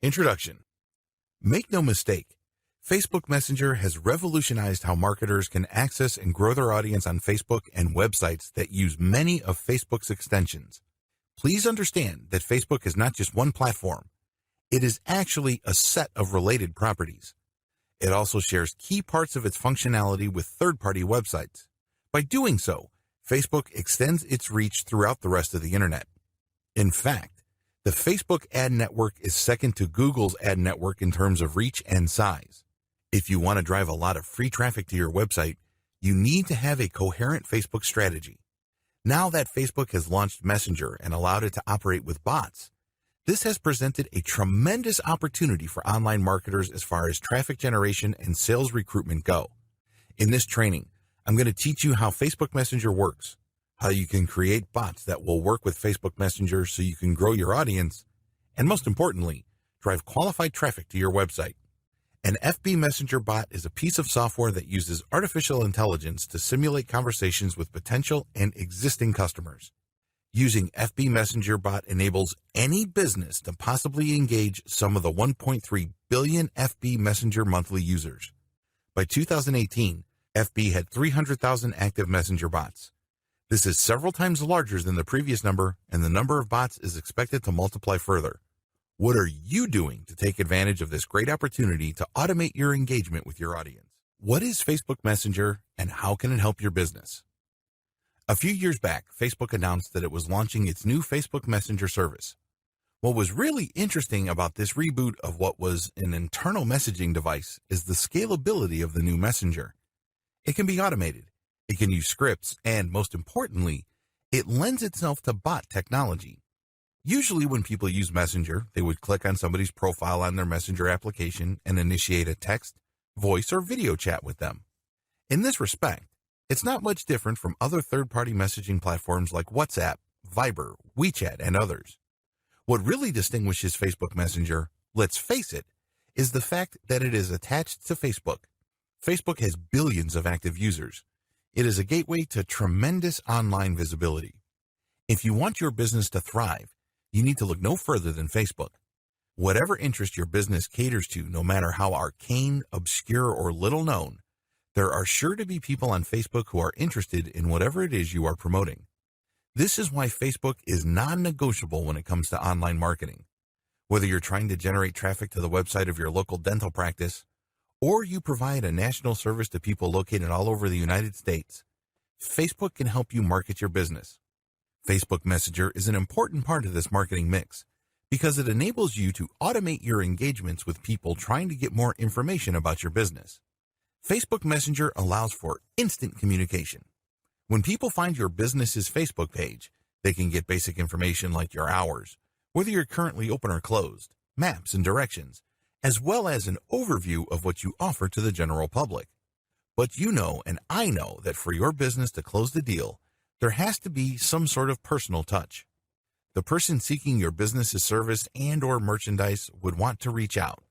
Introduction. Make no mistake, Facebook Messenger has revolutionized how marketers can access and grow their audience on Facebook and websites that use many of Facebook's extensions. Please understand that Facebook is not just one platform. It is actually a set of related properties. It also shares key parts of its functionality with third-party websites. By doing so, Facebook extends its reach throughout the rest of the internet. In fact, the Facebook ad network is second to Google's ad network in terms of reach and size. If you want to drive a lot of free traffic to your website, you need to have a coherent Facebook strategy. Now that Facebook has launched Messenger and allowed it to operate with bots, this has presented a tremendous opportunity for online marketers as far as traffic generation and sales recruitment go. In this training, I'm going to teach you how Facebook Messenger works, how you can create bots that will work with Facebook Messenger so you can grow your audience, and most importantly, drive qualified traffic to your website. An FB Messenger bot is a piece of software that uses artificial intelligence to simulate conversations with potential and existing customers. Using FB Messenger bot enables any business to possibly engage some of the 1.3 billion FB Messenger monthly users. By 2018, FB had 300,000 active Messenger bots. This is several times larger than the previous number, and the number of bots is expected to multiply further. What are you doing to take advantage of this great opportunity to automate your engagement with your audience? What is Facebook Messenger and how can it help your business? A few years back, Facebook announced that it was launching its new Facebook Messenger service. What was really interesting about this reboot of what was an internal messaging device is the scalability of the new Messenger. It can be automated, it can use scripts, and most importantly, it lends itself to bot technology. Usually when people use Messenger, they would click on somebody's profile on their Messenger application and initiate a text, voice, or video chat with them. In this respect, it's not much different from other third-party messaging platforms like WhatsApp, Viber, WeChat, and others. What really distinguishes Facebook Messenger, let's face it, is the fact that it is attached to Facebook. Facebook has billions of active users. It is a gateway to tremendous online visibility. If you want your business to thrive, you need to look no further than Facebook. Whatever interest your business caters to, no matter how arcane, obscure, or little known, there are sure to be people on Facebook who are interested in whatever it is you are promoting. This is why Facebook is non-negotiable when it comes to online marketing. Whether you're trying to generate traffic to the website of your local dental practice, or you provide a national service to people located all over the United States, Facebook can help you market your business. Facebook Messenger is an important part of this marketing mix because it enables you to automate your engagements with people trying to get more information about your business. Facebook Messenger allows for instant communication. When people find your business's Facebook page, they can get basic information like your hours, whether you're currently open or closed, maps and directions, as well as an overview of what you offer to the general public. But you know and I know that for your business to close the deal, there has to be some sort of personal touch. The person seeking your business's service and/or merchandise would want to reach out.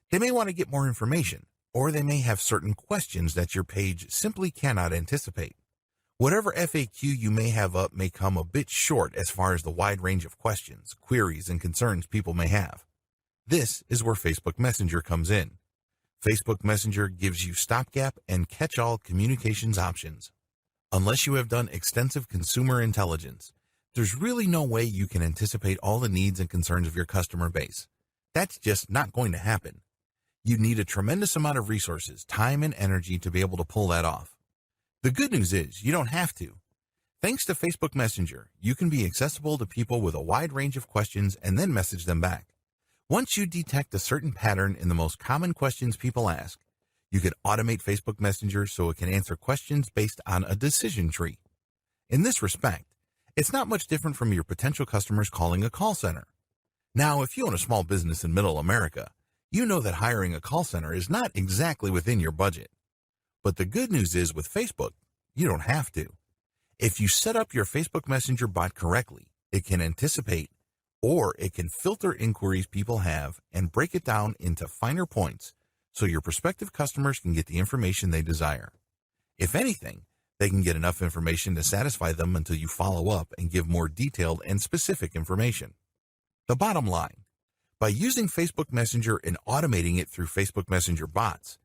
They may want to get more information, or they may have certain questions that your page simply cannot anticipate. Whatever FAQ you may have up may come a bit short as far as the wide range of questions, queries, and concerns people may have. This is where Facebook Messenger comes in. Facebook Messenger gives you stopgap and catch-all communications options. Unless you have done extensive consumer intelligence, there's really no way you can anticipate all the needs and concerns of your customer base. That's just not going to happen. You need a tremendous amount of resources, time, and energy to be able to pull that off. The good news is you don't have to. Thanks to Facebook Messenger, you can be accessible to people with a wide range of questions and then message them back. Once you detect a certain pattern in the most common questions people ask, you can automate Facebook Messenger so it can answer questions based on a decision tree. In this respect, it's not much different from your potential customers calling a call center. Now, if you own a small business in Middle America, you know that hiring a call center is not exactly within your budget. But the good news is with Facebook, you don't have to. If you set up your Facebook Messenger bot correctly, it can anticipate or it can filter inquiries people have and break it down into finer points so your prospective customers can get the information they desire. If anything, they can get enough information to satisfy them until you follow up and give more detailed and specific information. The bottom line, By using Facebook Messenger and automating it through Facebook Messenger bots,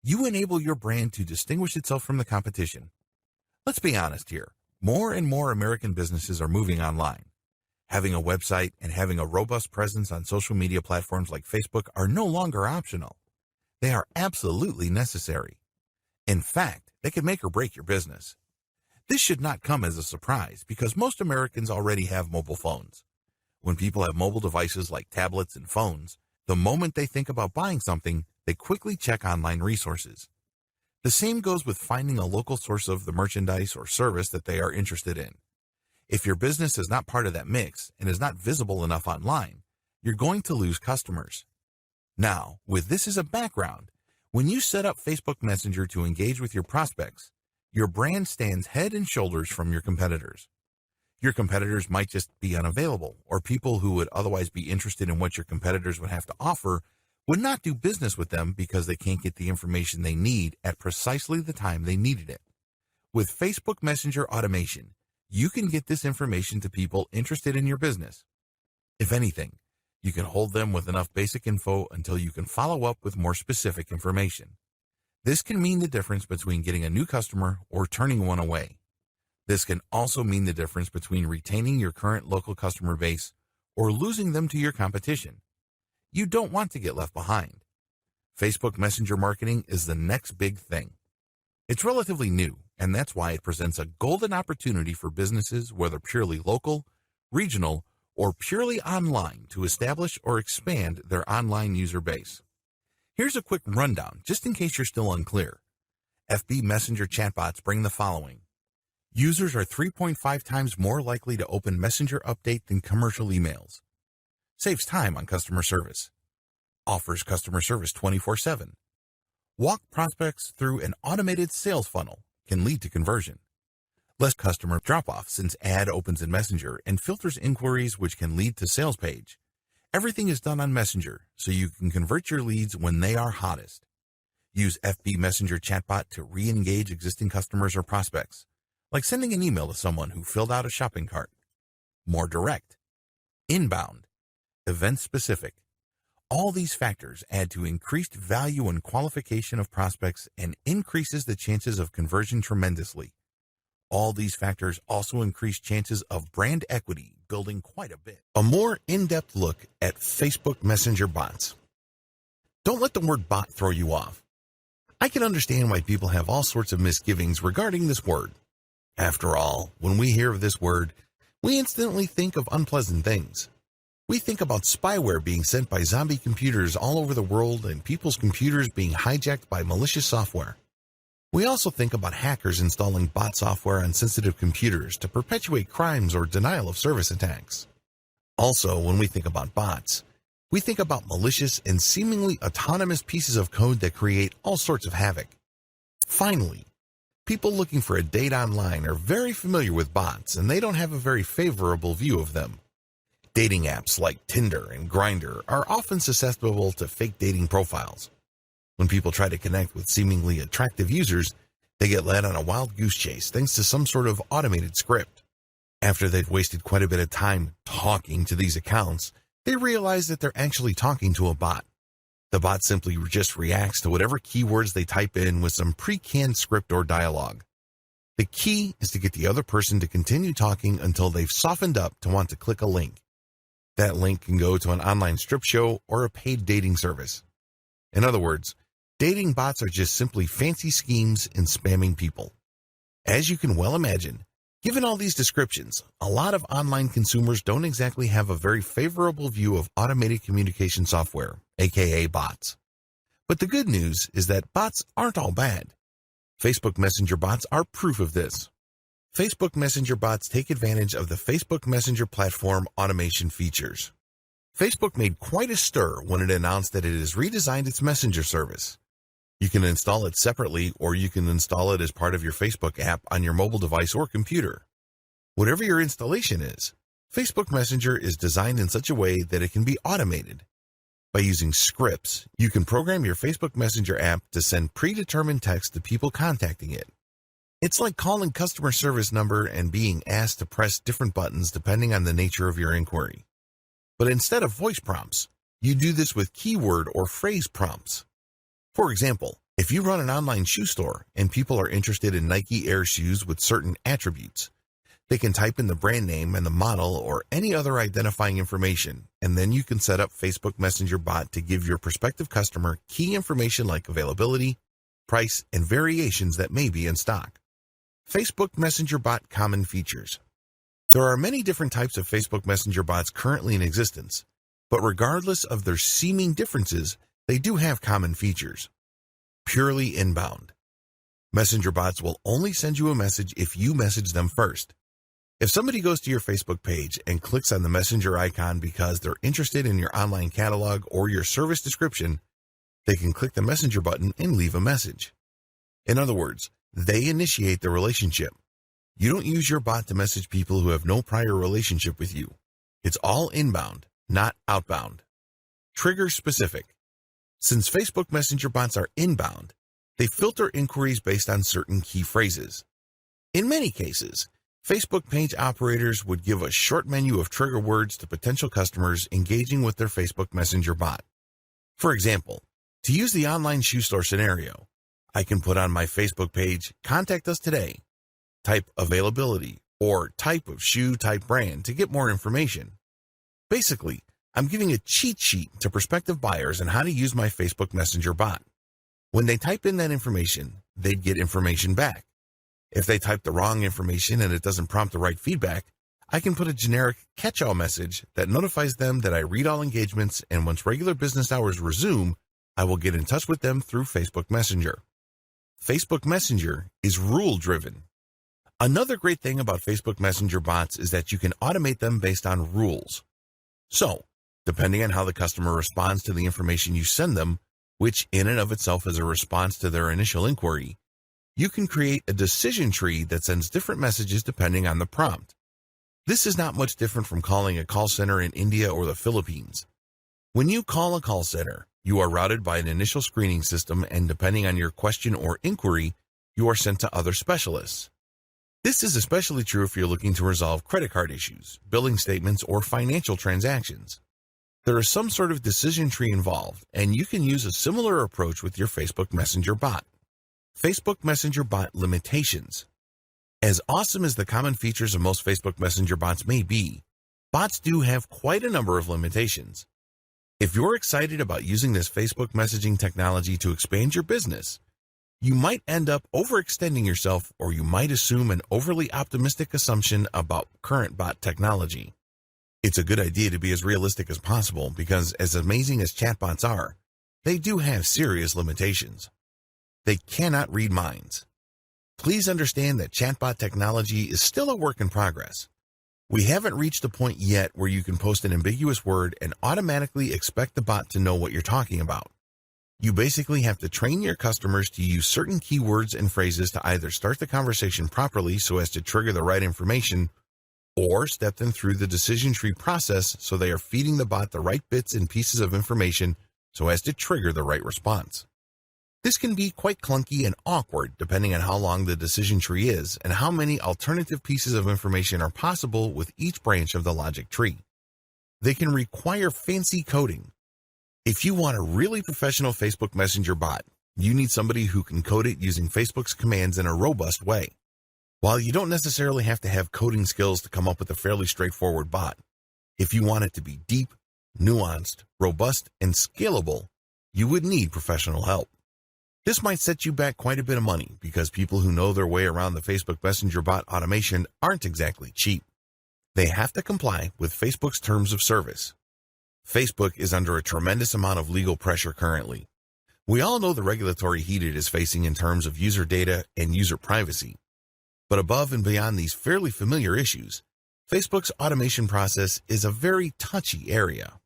you enable your brand to distinguish itself from the competition. Let's be honest here. More and more American businesses are moving online. Having a website and having a robust presence on social media platforms like Facebook are no longer optional. They are absolutely necessary. In fact, they can make or break your business. This should not come as a surprise because most Americans already have mobile phones. When people have mobile devices like tablets and phones, the moment they think about buying something, they quickly check online resources. The same goes with finding a local source of the merchandise or service that they are interested in. If your business is not part of that mix and is not visible enough online, you're going to lose customers. Now, with this as a background, when you set up Facebook Messenger to engage with your prospects, your brand stands head and shoulders from your competitors. Your competitors might just be unavailable, or people who would otherwise be interested in what your competitors would have to offer would not do business with them because they can't get the information they need at precisely the time they needed it. With Facebook Messenger automation, you can get this information to people interested in your business. If anything, you can hold them with enough basic info until you can follow up with more specific information. This can mean the difference between getting a new customer or turning one away. This can also mean the difference between retaining your current local customer base or losing them to your competition. You don't want to get left behind. Facebook Messenger marketing is the next big thing. It's relatively new, and that's why it presents a golden opportunity for businesses, whether purely local, regional, or purely online, to establish or expand their online user base. Here's a quick rundown, just in case you're still unclear. FB Messenger chatbots bring the following. Users are 3.5 times more likely to open Messenger update than commercial emails. Saves time on customer service. Offers customer service 24/7. Walk prospects through an automated sales funnel, can lead to conversion. Less customer drop-off since ad opens in Messenger and filters inquiries, which can lead to sales page. Everything is done on Messenger, so you can convert your leads when they are hottest. Use FB Messenger chatbot to re-engage existing customers or prospects, like sending an email to someone who filled out a shopping cart. More direct. Inbound. Event-specific. All these factors add to increased value and qualification of prospects and increases the chances of conversion tremendously. All these factors also increase chances of brand equity, building quite a bit. A more in-depth look at Facebook Messenger bots. Don't let the word bot throw you off. I can understand why people have all sorts of misgivings regarding this word. After all, when we hear of this word, we instantly think of unpleasant things. We think about spyware being sent by zombie computers all over the world and people's computers being hijacked by malicious software. We also think about hackers installing bot software on sensitive computers to perpetuate crimes or denial of service attacks. Also, when we think about bots, we think about malicious and seemingly autonomous pieces of code that create all sorts of havoc. Finally, people looking for a date online are very familiar with bots, and they don't have a very favorable view of them. Dating apps like Tinder and Grindr are often susceptible to fake dating profiles. When people try to connect with seemingly attractive users, they get led on a wild goose chase thanks to some sort of automated script. After they've wasted quite a bit of time talking to these accounts, they realize that they're actually talking to a bot. The bot simply just reacts to whatever keywords they type in with some pre-canned script or dialogue. The key is to get the other person to continue talking until they've softened up to want to click a link. That link can go to an online strip show or a paid dating service. In other words, dating bots are just simply fancy schemes in spamming people. As you can well imagine, given all these descriptions, a lot of online consumers don't exactly have a very favorable view of automated communication software, aka bots. But the good news is that bots aren't all bad. Facebook Messenger bots are proof of this. Facebook Messenger bots take advantage of the Facebook Messenger platform automation features. Facebook made quite a stir when it announced that it has redesigned its Messenger service. You can install it separately, or you can install it as part of your Facebook app on your mobile device or computer. Whatever your installation is, Facebook Messenger is designed in such a way that it can be automated. By using scripts, you can program your Facebook Messenger app to send predetermined text to people contacting it. It's like calling customer service number and being asked to press different buttons depending on the nature of your inquiry. But instead of voice prompts, You do this with keyword or phrase prompts. For example, if you run an online shoe store and people are interested in Nike Air shoes with certain attributes, they can type in the brand name and the model or any other identifying information, and then you can set up Facebook Messenger bot to give your prospective customer key information like availability, price, and variations that may be in stock. Facebook Messenger bot common features. There are many different types of Facebook Messenger bots currently in existence, but regardless of their seeming differences, they do have common features. Purely inbound. Messenger bots will only send you a message if you message them first. If somebody goes to your Facebook page and clicks on the messenger icon because they're interested in your online catalog or your service description, they can click the messenger button and leave a message. In other words, they initiate the relationship. You don't use your bot to message people who have no prior relationship with you. It's all inbound, not outbound. Trigger specific. Since Facebook Messenger bots are inbound, they filter inquiries based on certain key phrases. In many cases, Facebook page operators would give a short menu of trigger words to potential customers engaging with their Facebook Messenger bot. For example, to use the online shoe store scenario, I can put on my Facebook page, "Contact us today," type availability, or type of shoe, type brand to get more information. Basically, I'm giving a cheat sheet to prospective buyers on how to use my Facebook Messenger bot. When they type in that information, they'd get information back. If they type the wrong information and it doesn't prompt the right feedback, I can put a generic catch-all message that notifies them that I read all engagements, and once regular business hours resume, I will get in touch with them through Facebook Messenger. Facebook Messenger is rule-driven. Another great thing about Facebook Messenger bots is that you can automate them based on rules. So, depending on how the customer responds to the information you send them, which in and of itself is a response to their initial inquiry, you can create a decision tree that sends different messages depending on the prompt. This is not much different from calling a call center in India or the Philippines. When you call a call center, you are routed by an initial screening system, and depending on your question or inquiry, you are sent to other specialists. This is especially true if you're looking to resolve credit card issues, billing statements, or financial transactions. There is some sort of decision tree involved, and you can use a similar approach with your Facebook Messenger bot. Facebook Messenger bot limitations. As awesome as the common features of most Facebook Messenger bots may be, bots do have quite a number of limitations. If you're excited about using this Facebook messaging technology to expand your business, you might end up overextending yourself, or you might assume an overly optimistic assumption about current bot technology. It's a good idea to be as realistic as possible because, as amazing as chatbots are, they do have serious limitations. They cannot read minds. Please understand that chatbot technology is still a work in progress. We haven't reached the point yet where you can post an ambiguous word and automatically expect the bot to know what you're talking about. You basically have to train your customers to use certain keywords and phrases to either start the conversation properly so as to trigger the right information, or step them through the decision tree process so they are feeding the bot the right bits and pieces of information so as to trigger the right response. This can be quite clunky and awkward depending on how long the decision tree is and how many alternative pieces of information are possible with each branch of the logic tree. They can require fancy coding. If you want a really professional Facebook Messenger bot, you need somebody who can code it using Facebook's commands in a robust way. While you don't necessarily have to have coding skills to come up with a fairly straightforward bot, if you want it to be deep, nuanced, robust, and scalable, you would need professional help. This might set you back quite a bit of money because people who know their way around the Facebook Messenger bot automation aren't exactly cheap. They have to comply with Facebook's terms of service. Facebook is under a tremendous amount of legal pressure currently. We all know the regulatory heat it is facing in terms of user data and user privacy. But above and beyond these fairly familiar issues, Facebook's automation process is a very touchy area.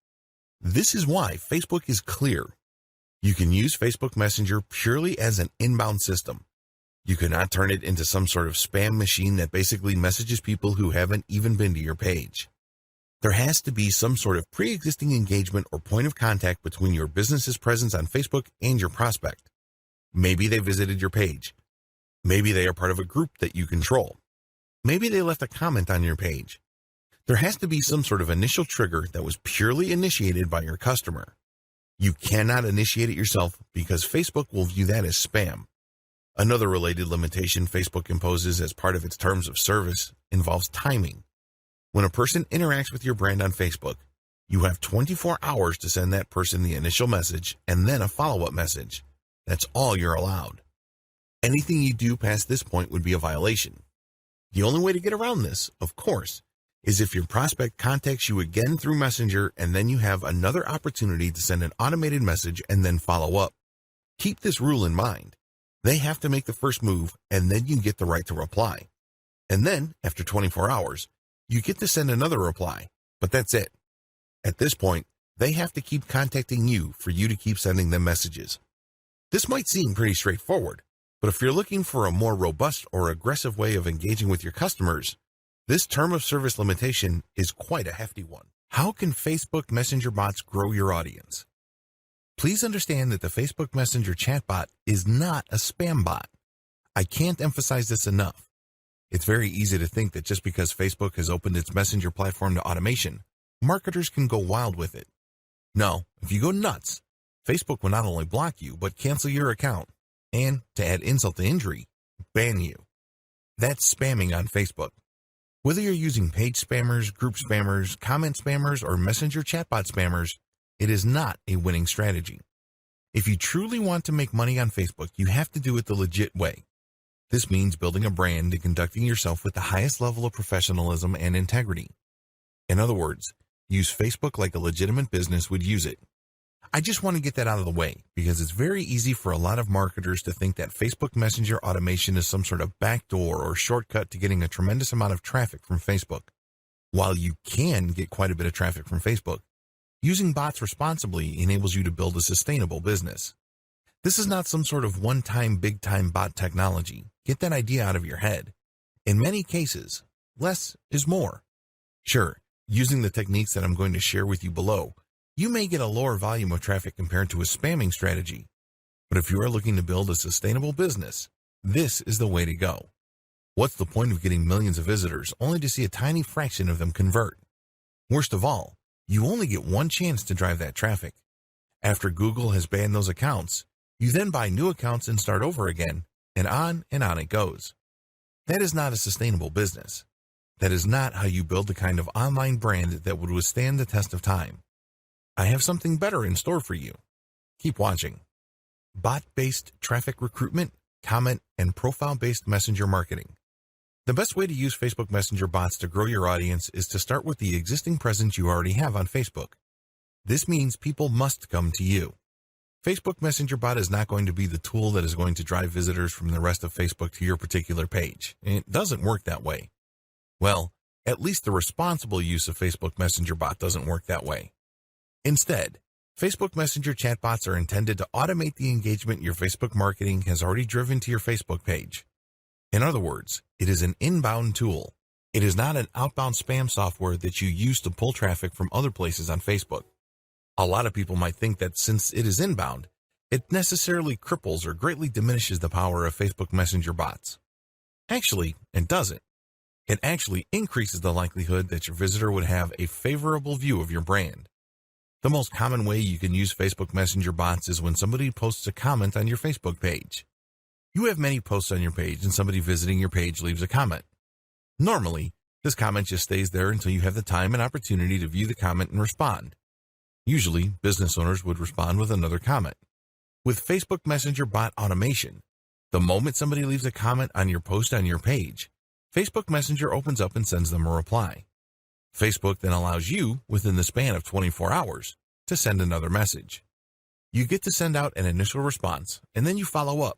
This is why Facebook is clear. You can use Facebook Messenger purely as an inbound system. You cannot turn it into some sort of spam machine that basically messages people who haven't even been to your page. There has to be some sort of pre-existing engagement or point of contact between your business's presence on Facebook and your prospect. Maybe they visited your page. Maybe they are part of a group that you control. Maybe they left a comment on your page. There has to be some sort of initial trigger that was purely initiated by your customer. You cannot initiate it yourself because Facebook will view that as spam. Another related limitation Facebook imposes as part of its terms of service involves timing. When a person interacts with your brand on Facebook, you have 24 hours to send that person the initial message and then a follow-up message. That's all you're allowed. Anything you do past this point would be a violation. The only way to get around this, of course, is if your prospect contacts you again through Messenger and then you have another opportunity to send an automated message and then follow up. Keep this rule in mind. They have to make the first move and then you get the right to reply. And then, after 24 hours, you get to send another reply, but that's it. At this point, they have to keep contacting you for you to keep sending them messages. This might seem pretty straightforward, but if you're looking for a more robust or aggressive way of engaging with your customers, this term of service limitation is quite a hefty one. How can Facebook Messenger bots grow your audience? Please understand that the Facebook Messenger chatbot is not a spam bot. I can't emphasize this enough. It's very easy to think that just because Facebook has opened its Messenger platform to automation, marketers can go wild with it. No, if you go nuts, Facebook will not only block you, but cancel your account. And, to add insult to injury, ban you. That's spamming on Facebook. Whether you're using page spammers, group spammers, comment spammers, or Messenger chatbot spammers, it is not a winning strategy. If you truly want to make money on Facebook, you have to do it the legit way. This means building a brand and conducting yourself with the highest level of professionalism and integrity. In other words, use Facebook like a legitimate business would use it. I just want to get that out of the way because it's very easy for a lot of marketers to think that Facebook Messenger automation is some sort of backdoor or shortcut to getting a tremendous amount of traffic from Facebook. While you can get quite a bit of traffic from Facebook, using bots responsibly enables you to build a sustainable business. This is not some sort of one-time big-time bot technology. Get that idea out of your head. In many cases, less is more. Sure, using the techniques that I'm going to share with you below, you may get a lower volume of traffic compared to a spamming strategy. But if you are looking to build a sustainable business, this is the way to go. What's the point of getting millions of visitors only to see a tiny fraction of them convert? Worst of all, you only get one chance to drive that traffic. After Google has banned those accounts, you then buy new accounts and start over again, and on it goes. That is not a sustainable business. That is not how you build the kind of online brand that would withstand the test of time. I have something better in store for you. Keep watching. Bot-based traffic recruitment, comment, and profile-based messenger marketing. The best way to use Facebook Messenger bots to grow your audience is to start with the existing presence you already have on Facebook. This means people must come to you. Facebook Messenger bot is not going to be the tool that is going to drive visitors from the rest of Facebook to your particular page. It doesn't work that way. Well, at least the responsible use of Facebook Messenger bot doesn't work that way. Instead, Facebook Messenger chatbots are intended to automate the engagement your Facebook marketing has already driven to your Facebook page. In other words, it is an inbound tool. It is not an outbound spam software that you use to pull traffic from other places on Facebook. A lot of people might think that since it is inbound, it necessarily cripples or greatly diminishes the power of Facebook Messenger bots. Actually, it doesn't. It actually increases the likelihood that your visitor would have a favorable view of your brand. The most common way you can use Facebook Messenger bots is when somebody posts a comment on your Facebook page. You have many posts on your page and somebody visiting your page leaves a comment. Normally, this comment just stays there until you have the time and opportunity to view the comment and respond. Usually, business owners would respond with another comment. With Facebook Messenger bot automation, the moment somebody leaves a comment on your post on your page, Facebook Messenger opens up and sends them a reply. Facebook then allows you, within the span of 24 hours, to send another message. You get to send out an initial response, and then you follow up.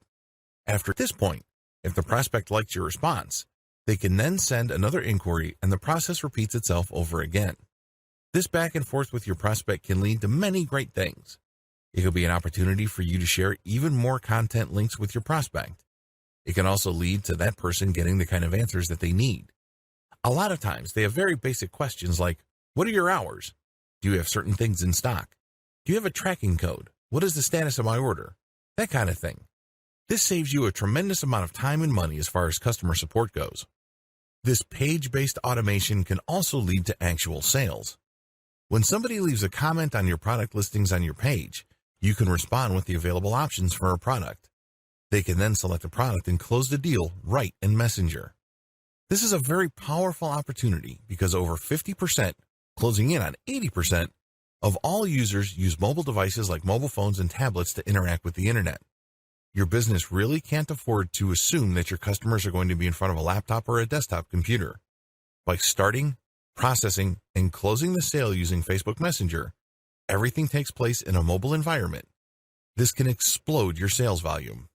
After this point, if the prospect likes your response, they can then send another inquiry and the process repeats itself over again. This back and forth with your prospect can lead to many great things. It could be an opportunity for you to share even more content links with your prospect. It can also lead to that person getting the kind of answers that they need. A lot of times, they have very basic questions like, what are your hours? Do you have certain things in stock? Do you have a tracking code? What is the status of my order? That kind of thing. This saves you a tremendous amount of time and money as far as customer support goes. This page-based automation can also lead to actual sales. When somebody leaves a comment on your product listings on your page, you can respond with the available options for a product. They can then select a product and close the deal right in Messenger. This is a very powerful opportunity because over 50%, closing in on 80%, of all users use mobile devices like mobile phones and tablets to interact with the internet. Your business really can't afford to assume that your customers are going to be in front of a laptop or a desktop computer. By starting, processing, and closing the sale using Facebook Messenger, everything takes place in a mobile environment. This can explode your sales volume.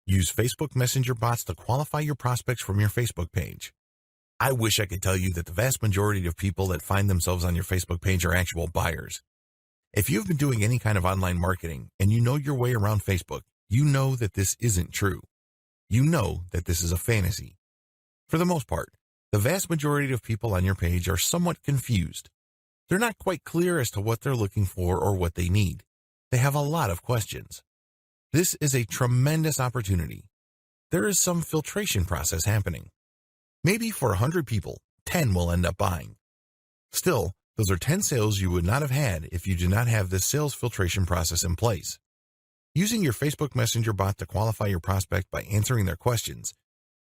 Use Facebook Messenger bots to qualify your prospects from your Facebook page. I wish I could tell you that the vast majority of people that find themselves on your Facebook page are actual buyers. If you've been doing any kind of online marketing and you know your way around Facebook, you know that this isn't true. You know that this is a fantasy. For the most part, the vast majority of people on your page are somewhat confused. They're not quite clear as to what they're looking for or what they need. They have a lot of questions. This is a tremendous opportunity. There is some filtration process happening. Maybe for 100 people, 10 will end up buying. Still, those are 10 sales you would not have had if you did not have this sales filtration process in place. Using your Facebook Messenger bot to qualify your prospect by answering their questions,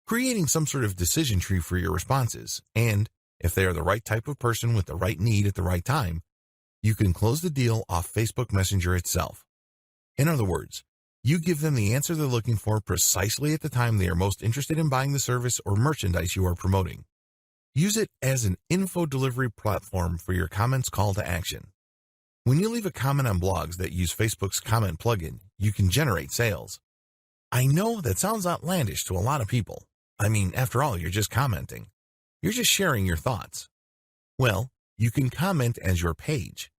creating some sort of decision tree for your responses, and, if they are the right type of person with the right need at the right time, you can close the deal off Facebook Messenger itself. In other words, you give them the answer they're looking for precisely at the time they are most interested in buying the service or merchandise you are promoting. Use it as an info delivery platform for your comments call to action. When you leave a comment on blogs that use Facebook's comment plugin, you can generate sales. I know that sounds outlandish to a lot of people. I mean, after all, you're just commenting. You're just sharing your thoughts. Well, you can comment as your page.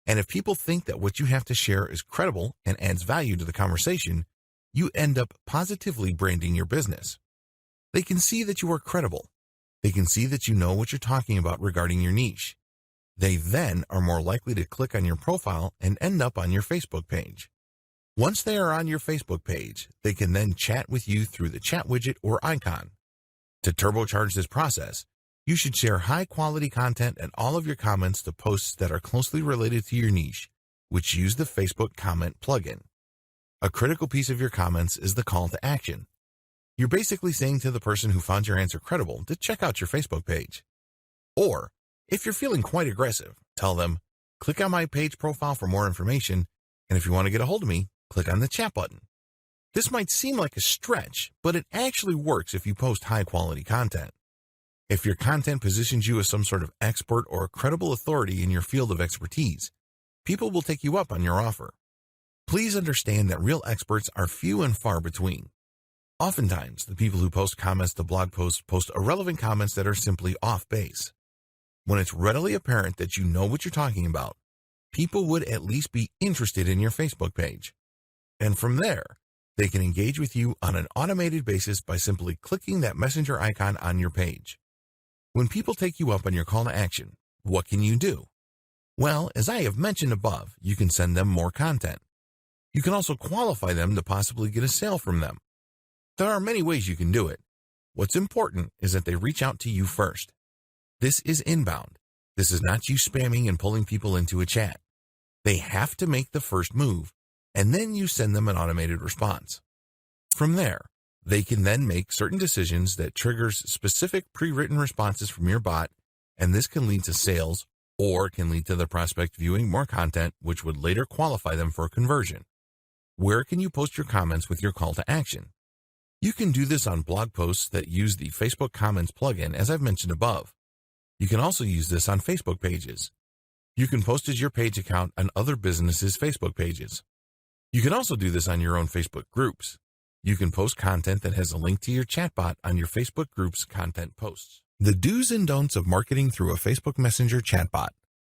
And if people think that what you have to share is credible and adds value to the conversation, you end up positively branding your business. They can see that you are credible. They can see that you know what you're talking about regarding your niche. They then are more likely to click on your profile and end up on your Facebook page. Once they are on your Facebook page, they can then chat with you through the chat widget or icon. To turbocharge this process, you should share high-quality content and all of your comments to posts that are closely related to your niche, which use the Facebook comment plugin. A critical piece of your comments is the call to action. You're basically saying to the person who found your answer credible to check out your Facebook page. Or, if you're feeling quite aggressive, tell them, click on my page profile for more information, and if you want to get a hold of me, click on the chat button. This might seem like a stretch, but it actually works if you post high-quality content. If your content positions you as some sort of expert or a credible authority in your field of expertise, people will take you up on your offer. Please understand that real experts are few and far between. Oftentimes, the people who post comments to blog posts post irrelevant comments that are simply off base. When it's readily apparent that you know what you're talking about, people would at least be interested in your Facebook page. And from there, they can engage with you on an automated basis by simply clicking that messenger icon on your page. When people take you up on your call to action, what can you do? Well, as I have mentioned above, you can send them more content. You can also qualify them to possibly get a sale from them. There are many ways you can do it. What's important is that they reach out to you first. This is inbound. This is not you spamming and pulling people into a chat. They have to make the first move, and then you send them an automated response. From there, they can then make certain decisions that triggers specific pre-written responses from your bot, and this can lead to sales or can lead to the prospect viewing more content, which would later qualify them for a conversion. Where can you post your comments with your call to action? You can do this on blog posts that use the Facebook Comments plugin, as I've mentioned above. You can also use this on Facebook pages. You can post as your page account on other businesses' Facebook pages. You can also do this on your own Facebook groups. You can post content that has a link to your chatbot on your Facebook group's content posts. The do's and don'ts of marketing through a Facebook Messenger chatbot.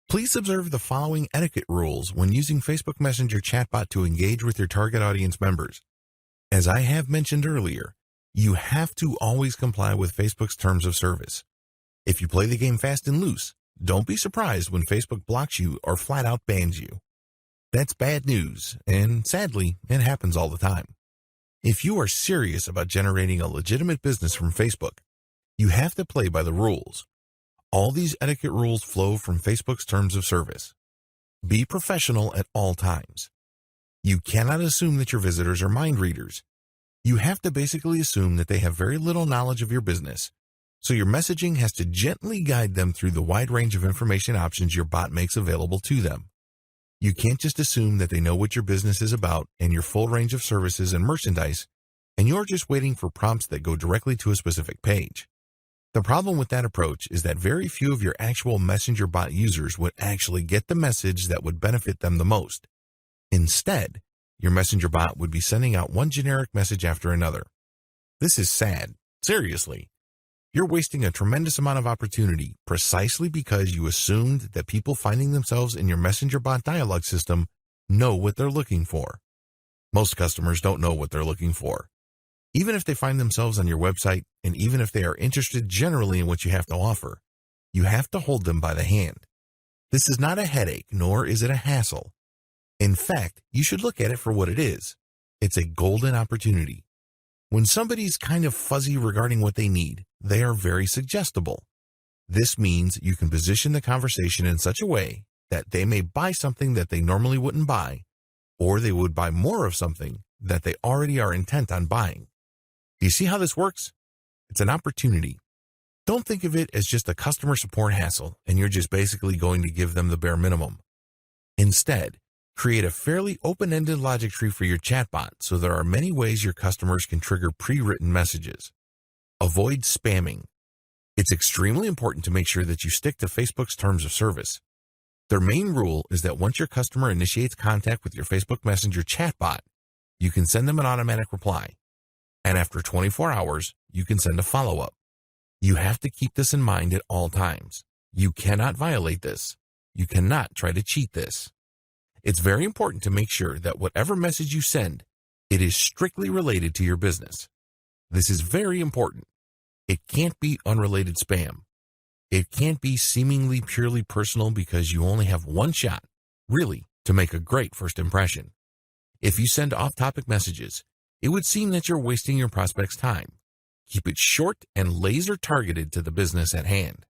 Please observe the following etiquette rules when using Facebook Messenger chatbot to engage with your target audience members. As I have mentioned earlier, you have to always comply with Facebook's terms of service. If you play the game fast and loose, don't be surprised when Facebook blocks you or flat out bans you. That's bad news, and sadly, it happens all the time. If you are serious about generating a legitimate business from Facebook, You have to play by the rules. All these etiquette rules flow from Facebook's terms of service. Be professional at all times. You cannot assume that your visitors are mind readers. You have to basically assume that they have very little knowledge of your business, so your messaging has to gently guide them through the wide range of information options your bot makes available to them. You can't just assume that they know what your business is about and your full range of services and merchandise, and you're just waiting for prompts that go directly to a specific page. The problem with that approach is that very few of your actual Messenger bot users would actually get the message that would benefit them the most. Instead, your Messenger bot would be sending out one generic message after another. This is sad. Seriously. You're wasting a tremendous amount of opportunity precisely because you assumed that people finding themselves in your Messenger bot dialogue system know what they're looking for. Most customers don't know what they're looking for. Even if they find themselves on your website, and even if they are interested generally in what you have to offer, you have to hold them by the hand. This is not a headache, nor is it a hassle. In fact, you should look at it for what it is. It's a golden opportunity. When somebody's kind of fuzzy regarding what they need, they are very suggestible. This means you can position the conversation in such a way that they may buy something that they normally wouldn't buy, or they would buy more of something that they already are intent on buying. Do you see how this works? It's an opportunity. Don't think of it as just a customer support hassle and you're just basically going to give them the bare minimum. Instead, create a fairly open-ended logic tree for your chatbot so there are many ways your customers can trigger pre-written messages. Avoid spamming. It's extremely important to make sure that you stick to Facebook's terms of service. Their main rule is that once your customer initiates contact with your Facebook Messenger chatbot, you can send them an automatic reply. And after 24 hours, you can send a follow-up. You have to keep this in mind at all times. You cannot violate this. You cannot try to cheat this. It's very important to make sure that whatever message you send, it is strictly related to your business. This is very important. It can't be unrelated spam. It can't be seemingly purely personal because you only have one shot, really, to make a great first impression. If you send off-topic messages, it would seem that you're wasting your prospect's time. Keep it short and laser targeted to the business at hand.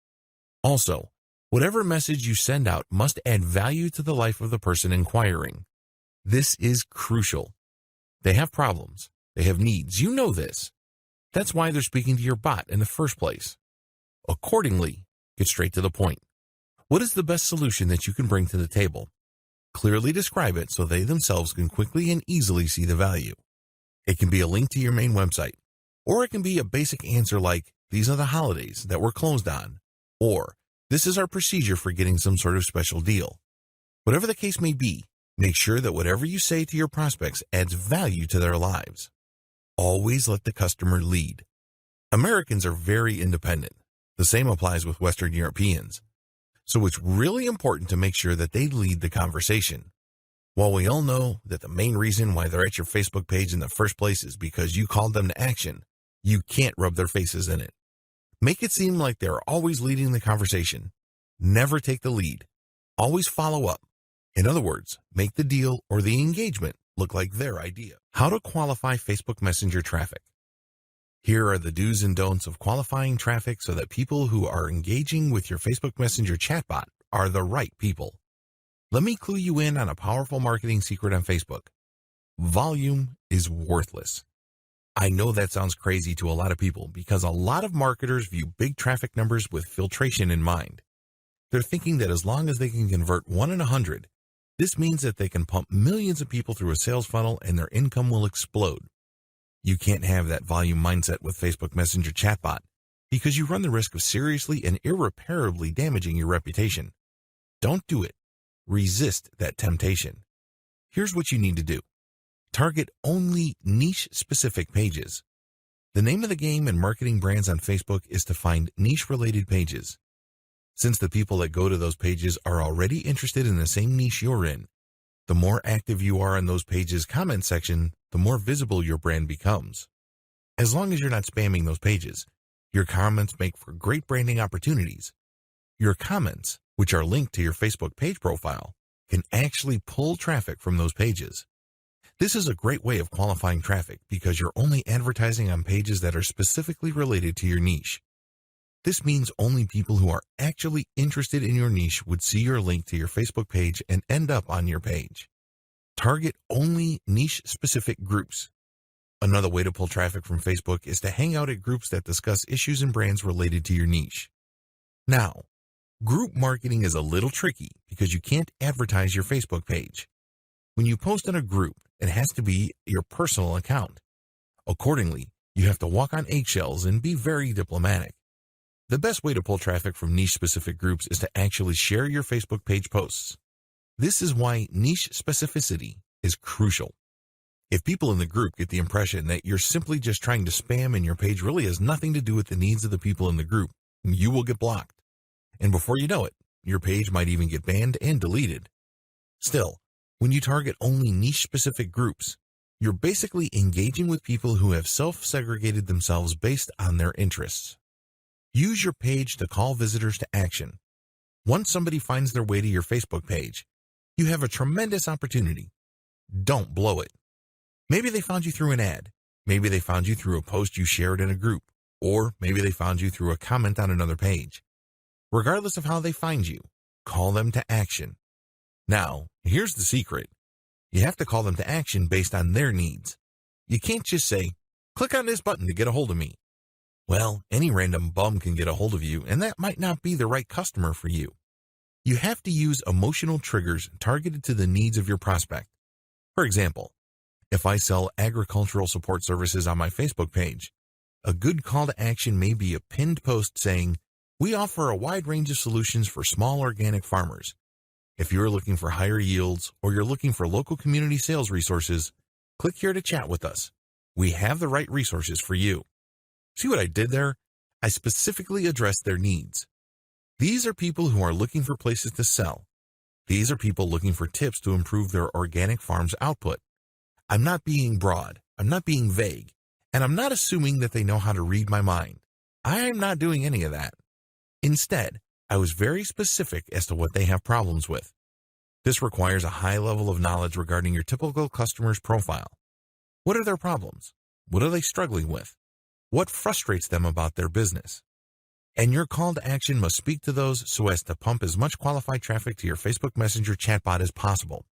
Also, whatever message you send out must add value to the life of the person inquiring. This is crucial. They have problems. They have needs. You know this. That's why they're speaking to your bot in the first place. Accordingly, get straight to the point. What is the best solution that you can bring to the table? Clearly describe it so they themselves can quickly and easily see the value. It can be a link to your main website, or it can be a basic answer like, "These are the holidays that we're closed on," or "This is our procedure for getting some sort of special deal." Whatever the case may be, make sure that whatever you say to your prospects adds value to their lives. Always let the customer lead. Americans are very independent. The same applies with Western Europeans. So it's really important to make sure that they lead the conversation. While we all know that the main reason why they're at your Facebook page in the first place is because you called them to action, you can't rub their faces in it. Make it seem like they're always leading the conversation. Never take the lead. Always follow up. In other words, make the deal or the engagement look like their idea. How to qualify Facebook Messenger traffic. Here are the do's and don'ts of qualifying traffic so that people who are engaging with your Facebook Messenger chatbot are the right people. Let me clue you in on a powerful marketing secret on Facebook. Volume is worthless. I know that sounds crazy to a lot of people because a lot of marketers view big traffic numbers with filtration in mind. They're thinking that as long as they can convert 1 in 100, this means that they can pump millions of people through a sales funnel and their income will explode. You can't have that volume mindset with Facebook Messenger chatbot because you run the risk of seriously and irreparably damaging your reputation. Don't do it. Resist that temptation. Here's what you need to do. Target only niche-specific pages. The name of the game in marketing brands on Facebook is to find niche-related pages. Since the people that go to those pages are already interested in the same niche you're in, the more active you are in those pages' comment section, the more visible your brand becomes. As long as you're not spamming those pages, your comments make for great branding opportunities. Your comments, which are linked to your Facebook page profile, can actually pull traffic from those pages. This is a great way of qualifying traffic because you're only advertising on pages that are specifically related to your niche. This means only people who are actually interested in your niche would see your link to your Facebook page and end up on your page. Target only niche-specific groups. Another way to pull traffic from Facebook is to hang out at groups that discuss issues and brands related to your niche. Now, group marketing is a little tricky because you can't advertise your Facebook page. When you post in a group, it has to be your personal account. Accordingly, you have to walk on eggshells and be very diplomatic. The best way to pull traffic from niche-specific groups is to actually share your Facebook page posts. This is why niche specificity is crucial. If people in the group get the impression that you're simply just trying to spam and your page really has nothing to do with the needs of the people in the group, you will get blocked. And before you know it, your page might even get banned and deleted. Still, when you target only niche-specific groups, you're basically engaging with people who have self-segregated themselves based on their interests. Use your page to call visitors to action. Once somebody finds their way to your Facebook page, you have a tremendous opportunity. Don't blow it. Maybe they found you through an ad. Maybe they found you through a post you shared in a group. Or maybe they found you through a comment on another page. Regardless of how they find you, call them to action. Now, here's the secret. You have to call them to action based on their needs. You can't just say, click on this button to get a hold of me. Well, any random bum can get a hold of you, and that might not be the right customer for you. You have to use emotional triggers targeted to the needs of your prospect. For example, if I sell agricultural support services on my Facebook page, a good call to action may be a pinned post saying, we offer a wide range of solutions for small organic farmers. If you're looking for higher yields or you're looking for local community sales resources, click here to chat with us. We have the right resources for you. See what I did there? I specifically addressed their needs. These are people who are looking for places to sell. These are people looking for tips to improve their organic farm's output. I'm not being broad, I'm not being vague, and I'm not assuming that they know how to read my mind. I am not doing any of that. Instead, I was very specific as to what they have problems with. This requires a high level of knowledge regarding your typical customer's profile. What are their problems? What are they struggling with? What frustrates them about their business? And your call to action must speak to those so as to pump as much qualified traffic to your Facebook Messenger chatbot as possible.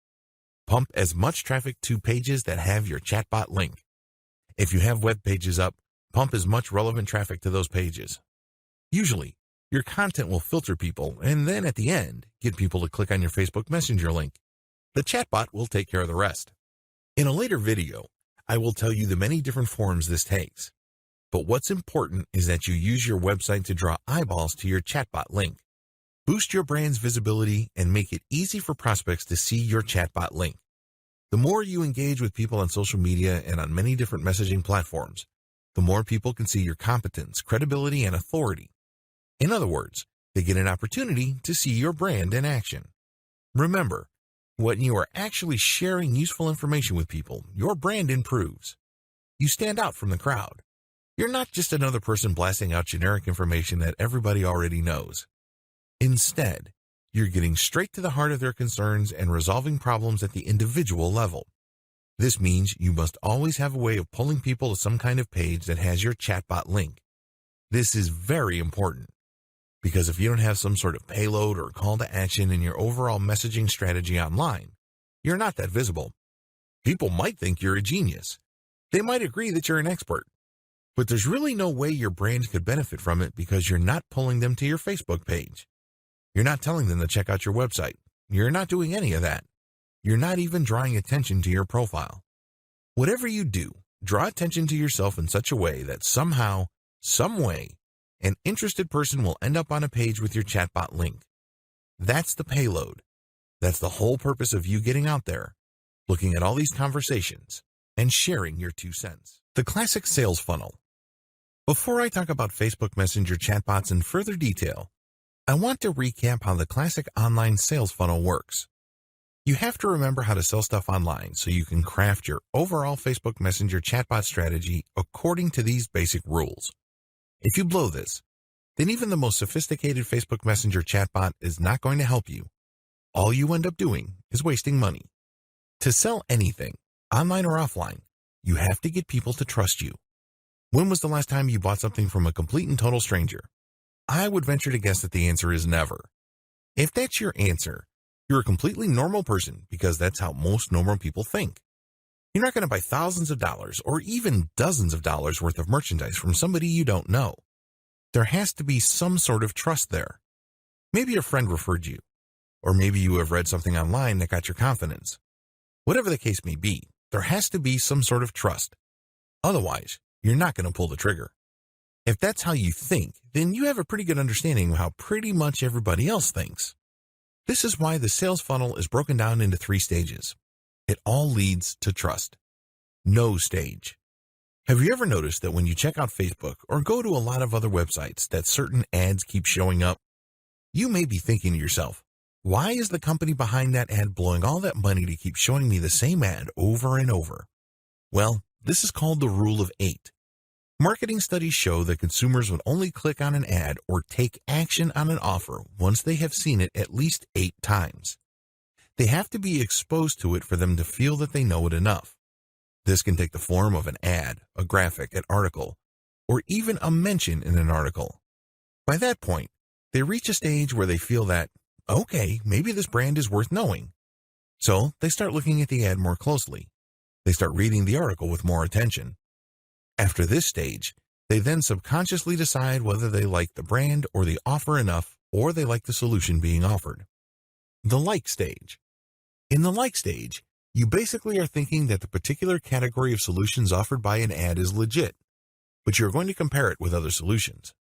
Pump as much traffic to pages that have your chatbot link. If you have web pages up, pump as much relevant traffic to those pages. Usually, your content will filter people and then at the end, get people to click on your Facebook Messenger link. The chatbot will take care of the rest. In a later video, I will tell you the many different forms this takes. But what's important is that you use your website to draw eyeballs to your chatbot link. Boost your brand's visibility and make it easy for prospects to see your chatbot link. The more you engage with people on social media and on many different messaging platforms, the more people can see your competence, credibility, and authority. In other words, they get an opportunity to see your brand in action. Remember, when you are actually sharing useful information with people, your brand improves. You stand out from the crowd. You're not just another person blasting out generic information that everybody already knows. Instead, you're getting straight to the heart of their concerns and resolving problems at the individual level. This means you must always have a way of pulling people to some kind of page that has your chatbot link. This is very important, because if you don't have some sort of payload or call to action in your overall messaging strategy online, you're not that visible. People might think you're a genius. They might agree that you're an expert. But there's really no way your brand could benefit from it because you're not pulling them to your Facebook page. You're not telling them to check out your website. You're not doing any of that. You're not even drawing attention to your profile. Whatever you do, draw attention to yourself in such a way that somehow, some way, an interested person will end up on a page with your chatbot link. That's the payload. That's the whole purpose of you getting out there, looking at all these conversations, and sharing your 2 cents. The classic sales funnel. Before I talk about Facebook Messenger chatbots in further detail, I want to recap how the classic online sales funnel works. You have to remember how to sell stuff online so you can craft your overall Facebook Messenger chatbot strategy according to these basic rules. If you blow this, then even the most sophisticated Facebook Messenger chatbot is not going to help you. All you end up doing is wasting money. To sell anything, online or offline, you have to get people to trust you. When was the last time you bought something from a complete and total stranger? I would venture to guess that the answer is never. If that's your answer, you're a completely normal person because that's how most normal people think. You're not going to buy thousands of dollars or even dozens of dollars worth of merchandise from somebody you don't know. There has to be some sort of trust there. Maybe a friend referred you, or maybe you have read something online that got your confidence. Whatever the case may be, there has to be some sort of trust. Otherwise, you're not going to pull the trigger. If that's how you think, then you have a pretty good understanding of how pretty much everybody else thinks. This is why the sales funnel is broken down into 3 stages. It all leads to trust. No stage. Have you ever noticed that when you check out Facebook or go to a lot of other websites that certain ads keep showing up? You may be thinking to yourself, why is the company behind that ad blowing all that money to keep showing me the same ad over and over? Well, this is called the rule of 8. Marketing studies show that consumers would only click on an ad or take action on an offer once they have seen it at least 8 times. They have to be exposed to it for them to feel that they know it enough. This can take the form of an ad, a graphic, an article, or even a mention in an article. By that point, they reach a stage where they feel that, okay, maybe this brand is worth knowing. So they start looking at the ad more closely. They start reading the article with more attention. After this stage, they then subconsciously decide whether they like the brand or the offer enough, or they like the solution being offered. The like stage. In the like stage, you basically are thinking that the particular category of solutions offered by an ad is legit, but you're going to compare it with other solutions.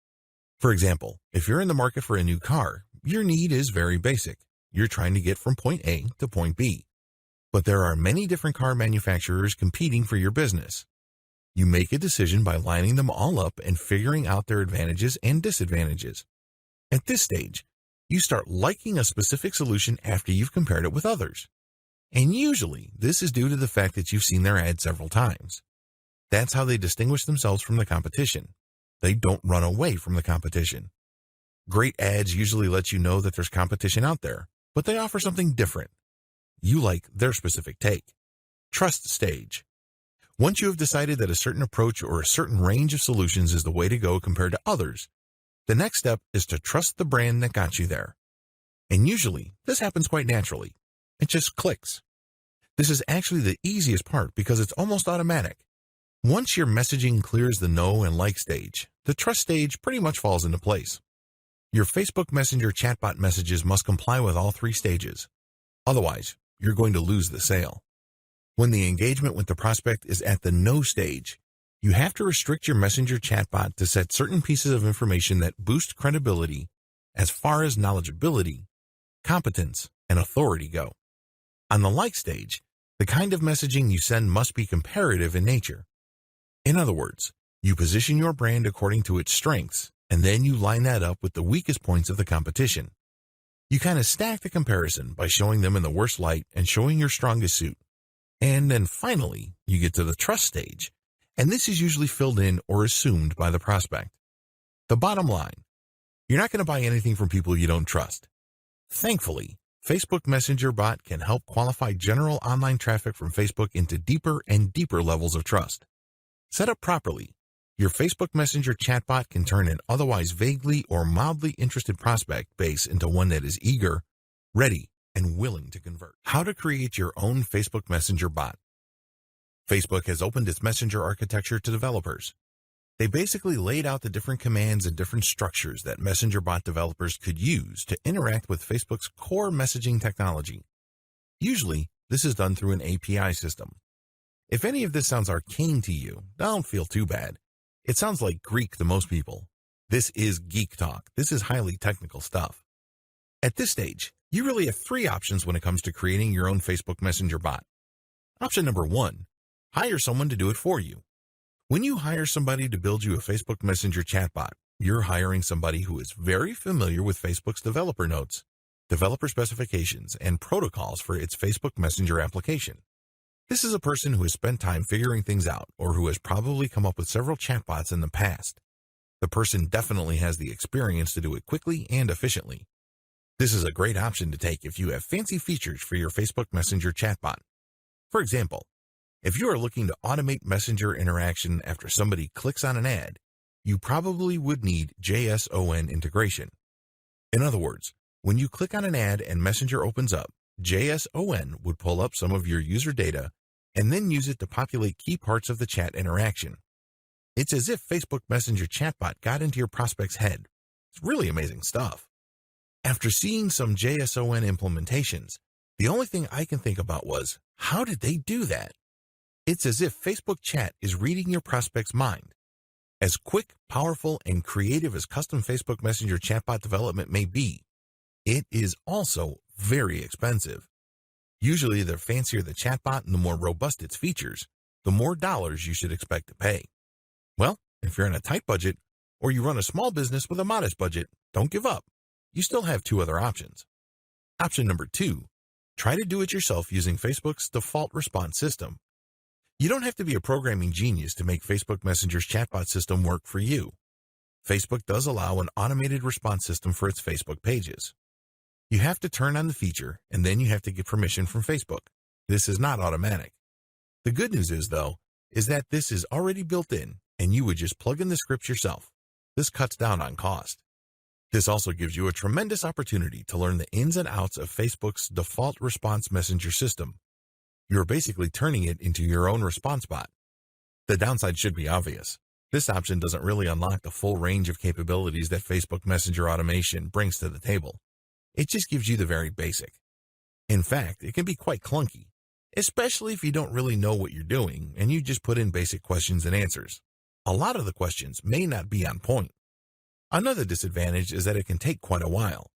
For example, if you're in the market for a new car, your need is very basic. You're trying to get from point A to point B. But there are many different car manufacturers competing for your business. You make a decision by lining them all up and figuring out their advantages and disadvantages. At this stage, you start liking a specific solution after you've compared it with others. And usually, this is due to the fact that you've seen their ad several times. That's how they distinguish themselves from the competition. They don't run away from the competition. Great ads usually let you know that there's competition out there, but they offer something different. You like their specific take. Trust stage. Once you have decided that a certain approach or a certain range of solutions is the way to go compared to others, the next step is to trust the brand that got you there. And usually, this happens quite naturally. It just clicks. This is actually the easiest part because it's almost automatic. Once your messaging clears the know and like stage, the trust stage pretty much falls into place. Your Facebook Messenger chatbot messages must comply with all 3 stages. Otherwise, you're going to lose the sale. When the engagement with the prospect is at the no stage, you have to restrict your Messenger chatbot to set certain pieces of information that boost credibility as far as knowledgeability, competence, and authority go. On the like stage, the kind of messaging you send must be comparative in nature. In other words, you position your brand according to its strengths, and then you line that up with the weakest points of the competition. You kind of stack the comparison by showing them in the worst light and showing your strongest suit. And then finally, you get to the trust stage, and this is usually filled in or assumed by the prospect. The bottom line, you're not going to buy anything from people you don't trust. Thankfully, Facebook Messenger bot can help qualify general online traffic from Facebook into deeper and deeper levels of trust. Set up properly, your Facebook Messenger chatbot can turn an otherwise vaguely or mildly interested prospect base into one that is eager, ready, and willing to convert. How to create your own Facebook Messenger bot. Facebook has opened its Messenger architecture to developers. They basically laid out the different commands and different structures that Messenger bot developers could use to interact with Facebook's core messaging technology. Usually, this is done through an API system. If any of this sounds arcane to you, don't feel too bad. It sounds like Greek to most people. This is geek talk. This is highly technical stuff. At this stage, you really have 3 options when it comes to creating your own Facebook Messenger bot. Option number 1, hire someone to do it for you. When you hire somebody to build you a Facebook Messenger chatbot, you're hiring somebody who is very familiar with Facebook's developer notes, developer specifications, and protocols for its Facebook Messenger application. This is a person who has spent time figuring things out or who has probably come up with several chatbots in the past. The person definitely has the experience to do it quickly and efficiently. This is a great option to take if you have fancy features for your Facebook Messenger chatbot. For example, if you are looking to automate Messenger interaction after somebody clicks on an ad, you probably would need JSON integration. In other words, when you click on an ad and Messenger opens up, JSON would pull up some of your user data and then use it to populate key parts of the chat interaction. It's as if Facebook Messenger chatbot got into your prospect's head. It's really amazing stuff. After seeing some JSON implementations, the only thing I can think about was, how did they do that? It's as if Facebook chat is reading your prospect's mind. As quick, powerful, and creative as custom Facebook Messenger chatbot development may be, it is also very expensive. Usually, the fancier the chatbot and the more robust its features, the more dollars you should expect to pay. Well, if you're on a tight budget, or you run a small business with a modest budget, don't give up. You still have two other options. Option number 2, try to do it yourself using Facebook's default response system. You don't have to be a programming genius to make Facebook Messenger's chatbot system work for you. Facebook does allow an automated response system for its Facebook pages. You have to turn on the feature, and then you have to get permission from Facebook. This is not automatic. The good news is, though, is that this is already built in, and you would just plug in the scripts yourself. This cuts down on cost. This also gives you a tremendous opportunity to learn the ins and outs of Facebook's default response messenger system. You're basically turning it into your own response bot. The downside should be obvious. This option doesn't really unlock the full range of capabilities that Facebook Messenger automation brings to the table. It just gives you the very basic. In fact, it can be quite clunky, especially if you don't really know what you're doing and you just put in basic questions and answers. A lot of the questions may not be on point. Another disadvantage is that it can take quite a while.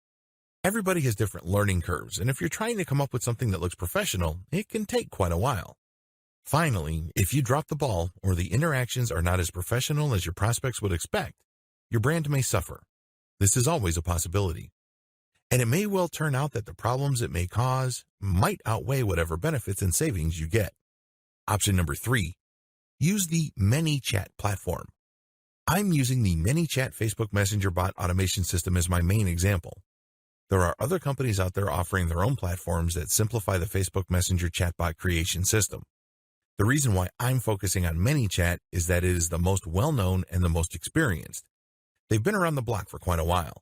Everybody has different learning curves, and if you're trying to come up with something that looks professional, it can take quite a while. Finally, if you drop the ball or the interactions are not as professional as your prospects would expect, your brand may suffer. This is always a possibility. And it may well turn out that the problems it may cause might outweigh whatever benefits and savings you get. Option number 3, use the ManyChat platform. I'm using the ManyChat Facebook Messenger bot automation system as my main example. There are other companies out there offering their own platforms that simplify the Facebook Messenger chatbot creation system. The reason why I'm focusing on ManyChat is that it is the most well-known and the most experienced. They've been around the block for quite a while.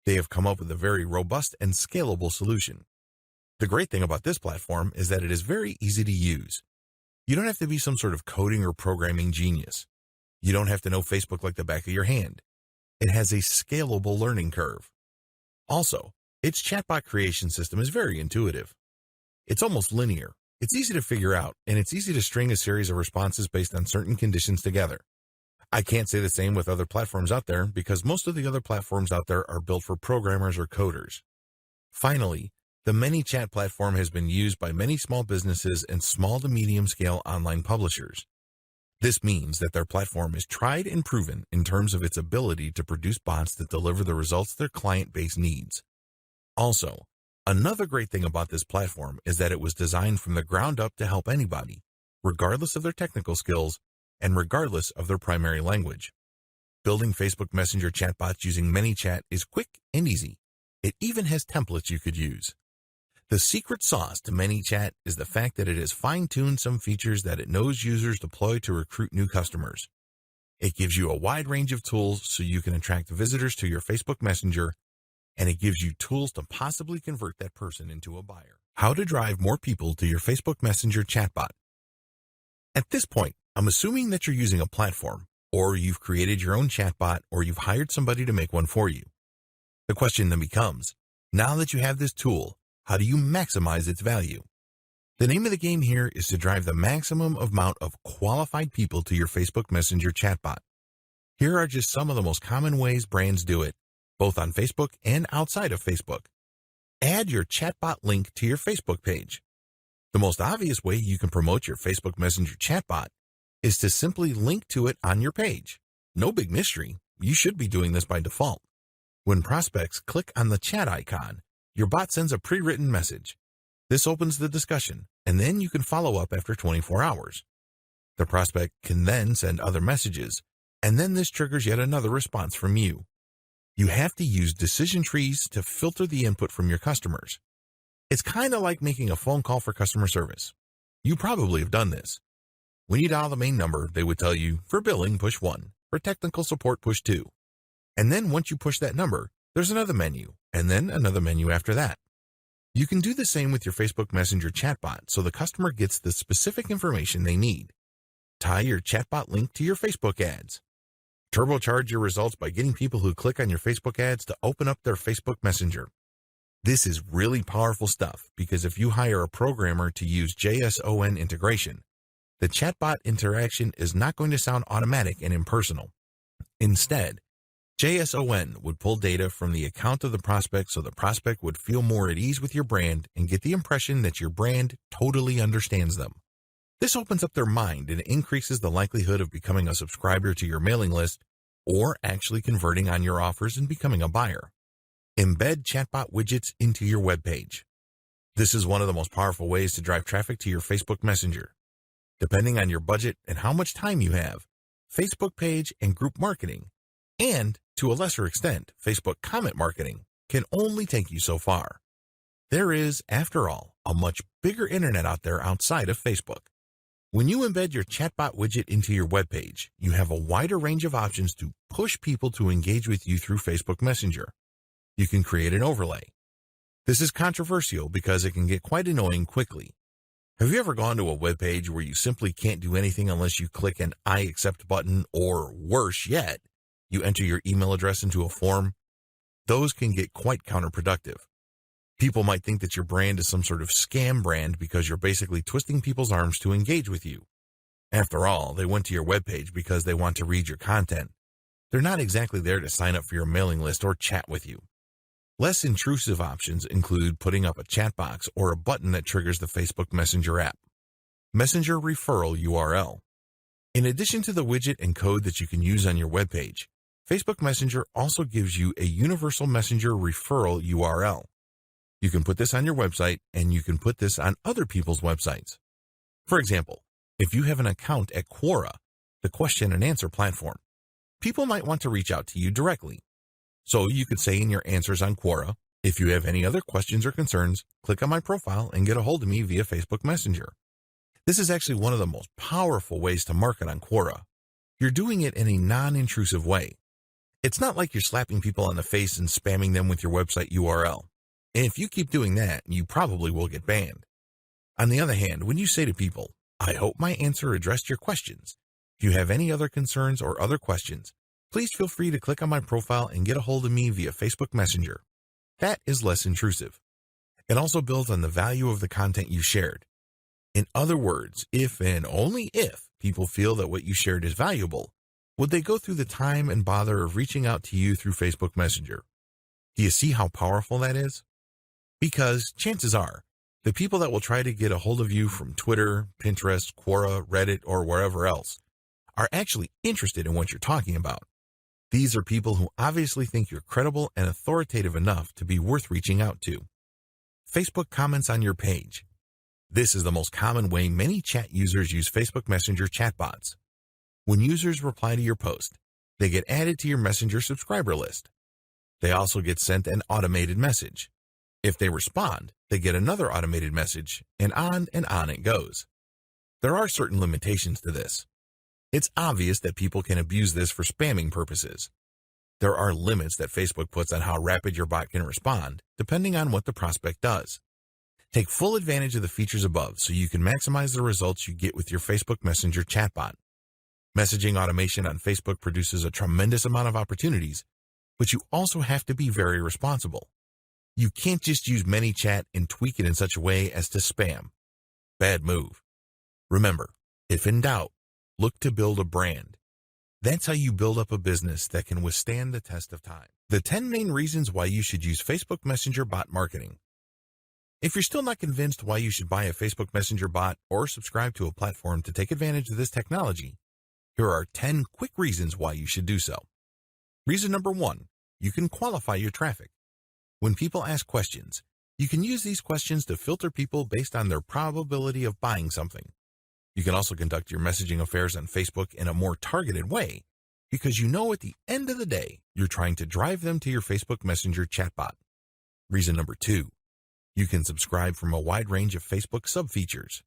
They have come up with a very robust and scalable solution. The great thing about this platform is that it is very easy to use. You don't have to be some sort of coding or programming genius. You don't have to know Facebook like the back of your hand. It has a scalable learning curve. Also, its chatbot creation system is very intuitive. It's almost linear. It's easy to figure out, and it's easy to string a series of responses based on certain conditions together. I can't say the same with other platforms out there because most of the other platforms out there are built for programmers or coders. Finally, the ManyChat platform has been used by many small businesses and small to medium scale online publishers. This means that their platform is tried and proven in terms of its ability to produce bots that deliver the results their client base needs. Also, another great thing about this platform is that it was designed from the ground up to help anybody, regardless of their technical skills and regardless of their primary language. Building Facebook Messenger chatbots using ManyChat is quick and easy. It even has templates you could use. The secret sauce to ManyChat is the fact that it has fine-tuned some features that it knows users deploy to recruit new customers. It gives you a wide range of tools so you can attract visitors to your Facebook Messenger, and it gives you tools to possibly convert that person into a buyer. How to drive more people to your Facebook Messenger chatbot. At this point, I'm assuming that you're using a platform, or you've created your own chatbot, or you've hired somebody to make one for you. The question then becomes, now that you have this tool, how do you maximize its value? The name of the game here is to drive the maximum amount of qualified people to your Facebook Messenger chatbot. Here are just some of the most common ways brands do it, both on Facebook and outside of Facebook. Add your chatbot link to your Facebook page. The most obvious way you can promote your Facebook Messenger chatbot is to simply link to it on your page. No big mystery. You should be doing this by default. When prospects click on the chat icon, your bot sends a pre-written message. This opens the discussion, and then you can follow up after 24 hours. The prospect can then send other messages, and then this triggers yet another response from you. You have to use decision trees to filter the input from your customers. It's kind of like making a phone call for customer service. You probably have done this. When you dial the main number, they would tell you, for billing, push 1. For technical support, push 2. And then once you push that number, there's another menu, and then another menu after that. You can do the same with your Facebook Messenger chatbot so the customer gets the specific information they need. Tie your chatbot link to your Facebook ads. Turbocharge your results by getting people who click on your Facebook ads to open up their Facebook Messenger. This is really powerful stuff because if you hire a programmer to use JSON integration, the chatbot interaction is not going to sound automatic and impersonal. Instead, JSON would pull data from the account of the prospect so the prospect would feel more at ease with your brand and get the impression that your brand totally understands them. This opens up their mind and increases the likelihood of becoming a subscriber to your mailing list or actually converting on your offers and becoming a buyer. Embed chatbot widgets into your web page. This is one of the most powerful ways to drive traffic to your Facebook Messenger. Depending on your budget and how much time you have, Facebook page and group marketing, and to a lesser extent, Facebook comment marketing, can only take you so far. There is, after all, a much bigger internet out there outside of Facebook. When you embed your chatbot widget into your web page, you have a wider range of options to push people to engage with you through Facebook Messenger. You can create an overlay. This is controversial because it can get quite annoying quickly. Have you ever gone to a web page where you simply can't do anything unless you click an I accept button, or worse yet, you enter your email address into a form? Those can get quite counterproductive. People might think that your brand is some sort of scam brand because you're basically twisting people's arms to engage with you. After all, they went to your web page because they want to read your content. They're not exactly there to sign up for your mailing list or chat with you. Less intrusive options include putting up a chat box or a button that triggers the Facebook Messenger app. Messenger referral URL. In addition to the widget and code that you can use on your web page, Facebook Messenger also gives you a universal messenger referral URL. You can put this on your website, and you can put this on other people's websites. For example, if you have an account at Quora, the question and answer platform, people might want to reach out to you directly. So you could say in your answers on Quora, if you have any other questions or concerns, click on my profile and get a hold of me via Facebook Messenger. This is actually one of the most powerful ways to market on Quora. You're doing it in a non-intrusive way. It's not like you're slapping people on the face and spamming them with your website URL. And if you keep doing that, you probably will get banned. On the other hand, when you say to people, I hope my answer addressed your questions. If you have any other concerns or other questions, please feel free to click on my profile and get a hold of me via Facebook Messenger. That is less intrusive. It also builds on the value of the content you shared. In other words, if and only if people feel that what you shared is valuable, would they go through the time and bother of reaching out to you through Facebook Messenger? Do you see how powerful that is? Because chances are, the people that will try to get a hold of you from Twitter, Pinterest, Quora, Reddit, or wherever else are actually interested in what you're talking about. These are people who obviously think you're credible and authoritative enough to be worth reaching out to. Facebook comments on your page. This is the most common way many chat users use Facebook Messenger chatbots. When users reply to your post, they get added to your Messenger subscriber list. They also get sent an automated message. If they respond, they get another automated message, and on it goes. There are certain limitations to this. It's obvious that people can abuse this for spamming purposes. There are limits that Facebook puts on how rapid your bot can respond, depending on what the prospect does. Take full advantage of the features above so you can maximize the results you get with your Facebook Messenger chatbot. Messaging automation on Facebook produces a tremendous amount of opportunities, but you also have to be very responsible. You can't just use ManyChat and tweak it in such a way as to spam. Bad move. Remember, if in doubt, look to build a brand. That's how you build up a business that can withstand the test of time. The 10 main reasons why you should use Facebook Messenger bot marketing. If you're still not convinced why you should buy a Facebook Messenger bot or subscribe to a platform to take advantage of this technology, here are 10 quick reasons why you should do so. Reason number 1, you can qualify your traffic. When people ask questions, you can use these questions to filter people based on their probability of buying something. You can also conduct your messaging affairs on Facebook in a more targeted way because you know at the end of the day, you're trying to drive them to your Facebook Messenger chatbot. Reason number 2, you can subscribe from a wide range of Facebook sub-features.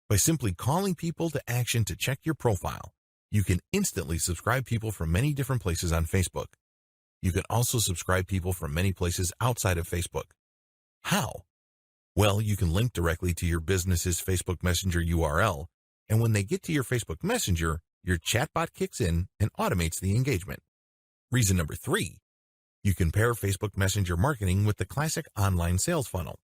By simply calling people to action to check your profile, You can instantly subscribe people from many different places on Facebook. You can also subscribe people from many places outside of Facebook. How? Well, you can link directly to your business's Facebook Messenger URL, and when they get to your Facebook Messenger, your chatbot kicks in and automates the engagement. Reason number 3, you can pair Facebook Messenger marketing with the classic online sales funnel.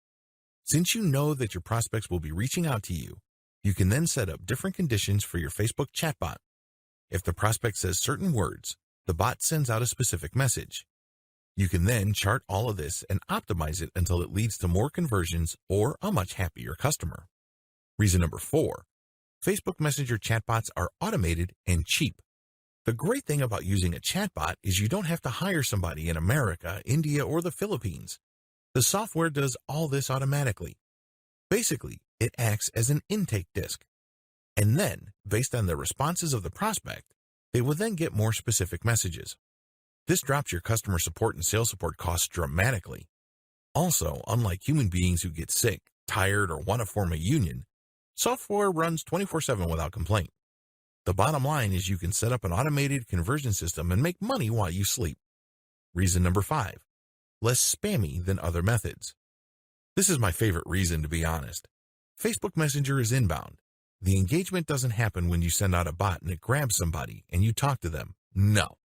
Since you know that your prospects will be reaching out to you, you can then set up different conditions for your Facebook chatbot. If the prospect says certain words, the bot sends out a specific message. You can then chart all of this and optimize it until it leads to more conversions or a much happier customer. Reason number 4, Facebook Messenger chatbots are automated and cheap. The great thing about using a chatbot is you don't have to hire somebody in America, India, or the Philippines. The software does all this automatically. Basically, it acts as an intake disk. And then, based on the responses of the prospect, they will then get more specific messages. This drops your customer support and sales support costs dramatically. Also, unlike human beings who get sick, tired, or want to form a union, software runs 24/7 without complaint. The bottom line is you can set up an automated conversion system and make money while you sleep. Reason number 5, less spammy than other methods. This is my favorite reason, to be honest. Facebook Messenger is inbound. The engagement doesn't happen when you send out a bot and it grabs somebody and you talk to them. No.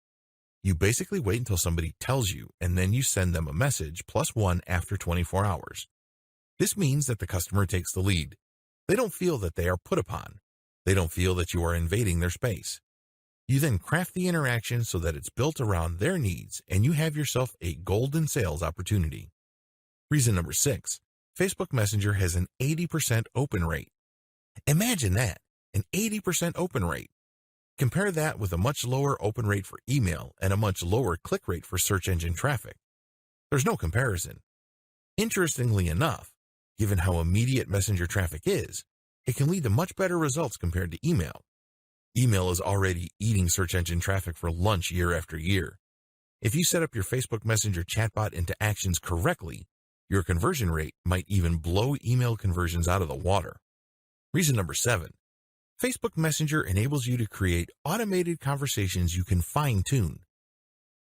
You basically wait until somebody tells you, and then you send them a message +1 after 24 hours. This means that the customer takes the lead. They don't feel that they are put upon. They don't feel that you are invading their space. You then craft the interaction so that it's built around their needs, and you have yourself a golden sales opportunity. Reason number 6, Facebook Messenger has an 80% open rate. Imagine that, an 80% open rate. Compare that with a much lower open rate for email and a much lower click rate for search engine traffic. There's no comparison. Interestingly enough, given how immediate Messenger traffic is, it can lead to much better results compared to email. Email is already eating search engine traffic for lunch year after year. If you set up your Facebook Messenger chatbot into actions correctly, your conversion rate might even blow email conversions out of the water. Reason number 7, Facebook Messenger enables you to create automated conversations you can fine-tune.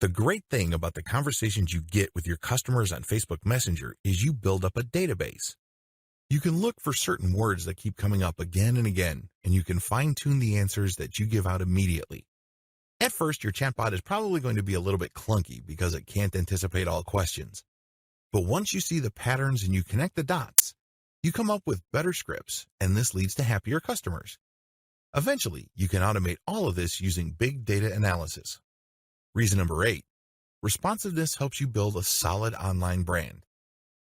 The great thing about the conversations you get with your customers on Facebook Messenger is you build up a database. You can look for certain words that keep coming up again and again, and you can fine-tune the answers that you give out immediately. At first, your chatbot is probably going to be a little bit clunky because it can't anticipate all questions. But once you see the patterns and you connect the dots, you come up with better scripts, and this leads to happier customers. Eventually, you can automate all of this using big data analysis. Reason number 8, responsiveness helps you build a solid online brand.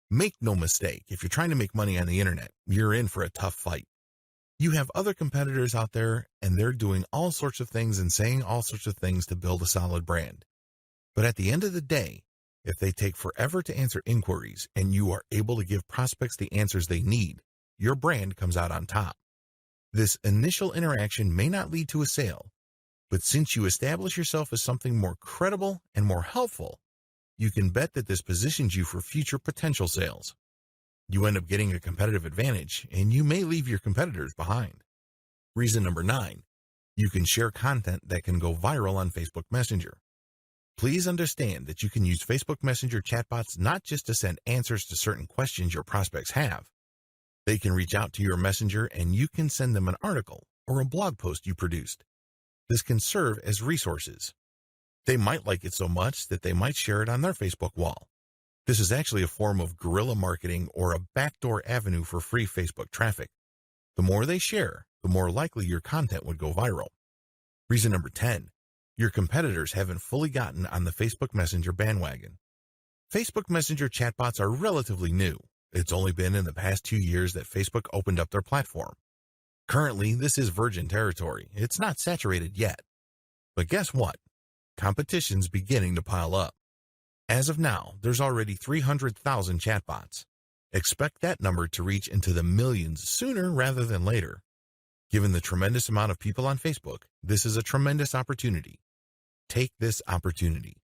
Make no mistake, if you're trying to make money on the internet, you're in for a tough fight. You have other competitors out there, and they're doing all sorts of things and saying all sorts of things to build a solid brand. But at the end of the day, if they take forever to answer inquiries and you are able to give prospects the answers they need, your brand comes out on top. This initial interaction may not lead to a sale, but since you establish yourself as something more credible and more helpful, you can bet that this positions you for future potential sales. You end up getting a competitive advantage, and you may leave your competitors behind. Reason number 9, you can share content that can go viral on Facebook Messenger. Please understand that you can use Facebook Messenger chatbots not just to send answers to certain questions your prospects have. They can reach out to your messenger and you can send them an article or a blog post you produced. This can serve as resources. They might like it so much that they might share it on their Facebook wall. This is actually a form of guerrilla marketing or a backdoor avenue for free Facebook traffic. The more they share, the more likely your content would go viral. Reason number 10, your competitors haven't fully gotten on the Facebook Messenger bandwagon. Facebook Messenger chatbots are relatively new. It's only been in the past 2 years that Facebook opened up their platform. Currently, this is virgin territory. It's not saturated yet. But guess what? Competition's beginning to pile up. As of now, there's already 300,000 chatbots. Expect that number to reach into the millions sooner rather than later. Given the tremendous amount of people on Facebook, this is a tremendous opportunity. Take this opportunity.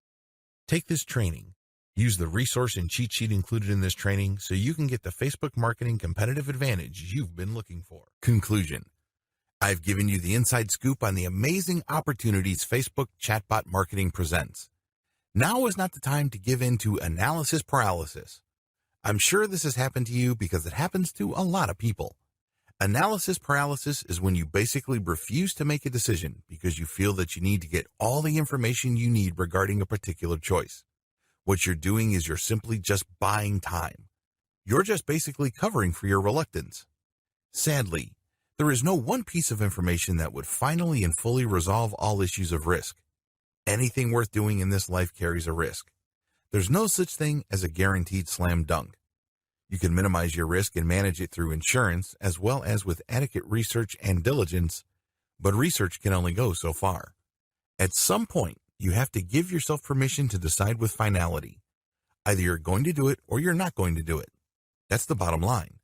Take this training. Use the resource and cheat sheet included in this training so you can get the Facebook marketing competitive advantage you've been looking for. Conclusion. I've given you the inside scoop on the amazing opportunities Facebook chatbot marketing presents. Now is not the time to give in to analysis paralysis. I'm sure this has happened to you because it happens to a lot of people. Analysis paralysis is when you basically refuse to make a decision because you feel that you need to get all the information you need regarding a particular choice. What you're doing is you're simply just buying time. You're just basically covering for your reluctance. Sadly, there is no one piece of information that would finally and fully resolve all issues of risk. Anything worth doing in this life carries a risk. There's no such thing as a guaranteed slam dunk. You can minimize your risk and manage it through insurance as well as with adequate research and diligence, but research can only go so far. At some point, you have to give yourself permission to decide with finality. Either you're going to do it or you're not going to do it. That's the bottom line.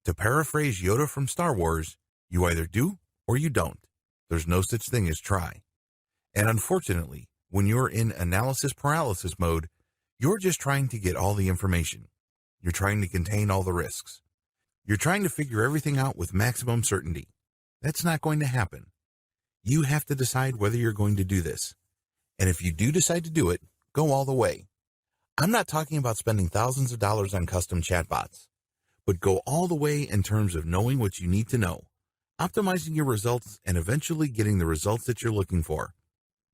To paraphrase Yoda from Star Wars, you either do or you don't. There's no such thing as try. And unfortunately, when you're in analysis paralysis mode, you're just trying to get all the information. You're trying to contain all the risks. You're trying to figure everything out with maximum certainty. That's not going to happen. You have to decide whether you're going to do this. And if you do decide to do it, go all the way. I'm not talking about spending thousands of dollars on custom chatbots, but go all the way in terms of knowing what you need to know, optimizing your results, and eventually getting the results that you're looking for.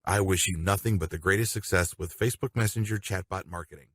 I wish you nothing but the greatest success with Facebook Messenger chatbot marketing.